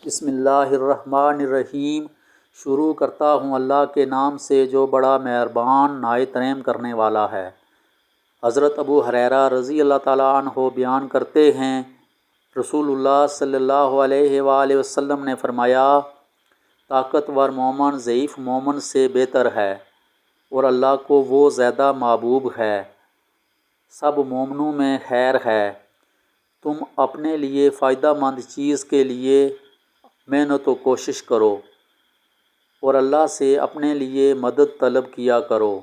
بسم اللہ الرحمن الرحیم۔ شروع کرتا ہوں اللہ کے نام سے جو بڑا مہربان نہایت رحم کرنے والا ہے۔ حضرت ابو ہریرہ رضی اللہ تعالیٰ عنہ بیان کرتے ہیں، رسول اللہ صلی اللہ علیہ وآلہ وسلم نے فرمایا، طاقتور مومن ضعیف مومن سے بہتر ہے اور اللہ کو وہ زیادہ محبوب ہے۔ سب مومنوں میں خیر ہے۔ تم اپنے لیے فائدہ مند چیز کے لیے محنت و کوشش کرو اور اللہ سے اپنے لیے مدد طلب کیا کرو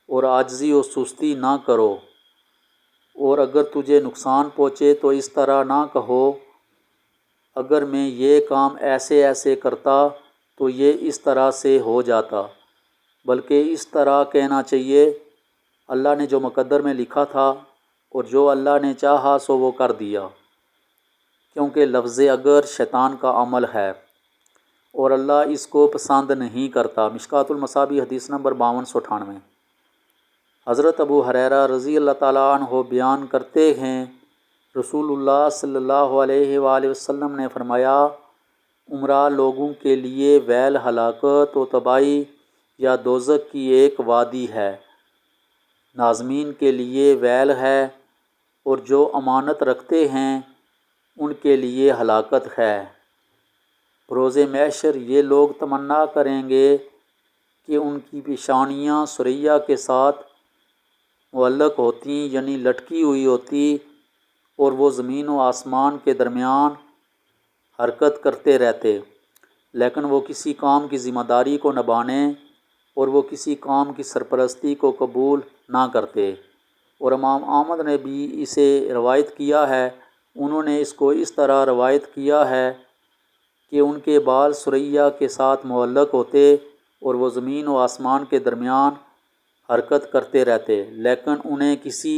اور عاجزی و سستی نہ کرو، اور اگر تجھے نقصان پہنچے تو اس طرح نہ کہو، اگر میں یہ کام ایسے ایسے کرتا تو یہ اس طرح سے ہو جاتا، بلکہ اس طرح کہنا چاہیے، اللہ نے جو مقدر میں لکھا تھا اور جو اللہ نے چاہا سو وہ کر دیا، کیونکہ لفظ اگر شیطان کا عمل ہے اور اللہ اس کو پسند نہیں کرتا۔ مشکوٰۃ المصابیح حدیث نمبر 5298۔ حضرت ابو ہریرہ رضی اللہ تعالیٰ عنہ بیان کرتے ہیں، رسول اللہ صلی اللہ علیہ وآلہ وسلم نے فرمایا، گمراہ لوگوں کے لیے ویل ہلاکت و تباہی یا دوزخ کی ایک وادی ہے، ناظمین کے لیے ویل ہے، اور جو امانت رکھتے ہیں ان کے لیے ہلاکت ہے۔ بروز محشر یہ لوگ تمنا کریں گے کہ ان کی پیشانیاں ثریا کے ساتھ معلق ہوتی، یعنی لٹکی ہوئی ہوتی، اور وہ زمین و آسمان کے درمیان حرکت کرتے رہتے، لیکن وہ کسی کام کی ذمہ داری کو نبھانے اور وہ کسی کام کی سرپرستی کو قبول نہ کرتے۔ اور امام احمد نے بھی اسے روایت کیا ہے، انہوں نے اس کو اس طرح روایت کیا ہے کہ ان کے بال ثریا کے ساتھ معلق ہوتے اور وہ زمین و آسمان کے درمیان حرکت کرتے رہتے، لیکن انہیں کسی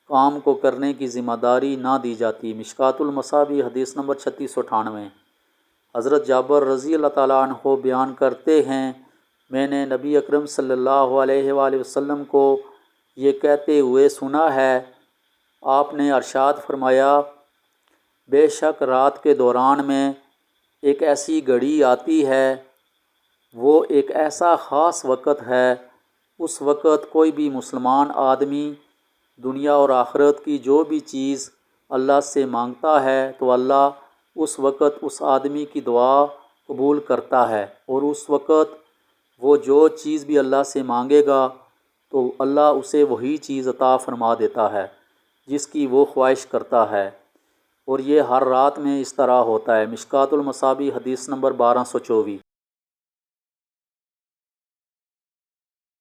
کام کو کرنے کی ذمہ داری نہ دی جاتی۔ مشکوٰۃ المصابیح حدیث نمبر 3698۔ حضرت جابر رضی اللہ تعالیٰ عنہ بیان کرتے ہیں، میں نے نبی اکرم صلی اللہ علیہ وآلہ وسلم کو یہ کہتے ہوئے سنا ہے، آپ نے ارشاد فرمایا، بے شک رات کے دوران میں ایک ایسی گھڑی آتی ہے، وہ ایک ایسا خاص وقت ہے، اس وقت کوئی بھی مسلمان آدمی دنیا اور آخرت کی جو بھی چیز اللہ سے مانگتا ہے تو اللہ اس وقت اس آدمی کی دعا قبول کرتا ہے، اور اس وقت وہ جو چیز بھی اللہ سے مانگے گا تو اللہ اسے وہی چیز عطا فرما دیتا ہے جس کی وہ خواہش کرتا ہے، اور یہ ہر رات میں اس طرح ہوتا ہے۔ مشکوٰۃ المصابیح حدیث نمبر 1224۔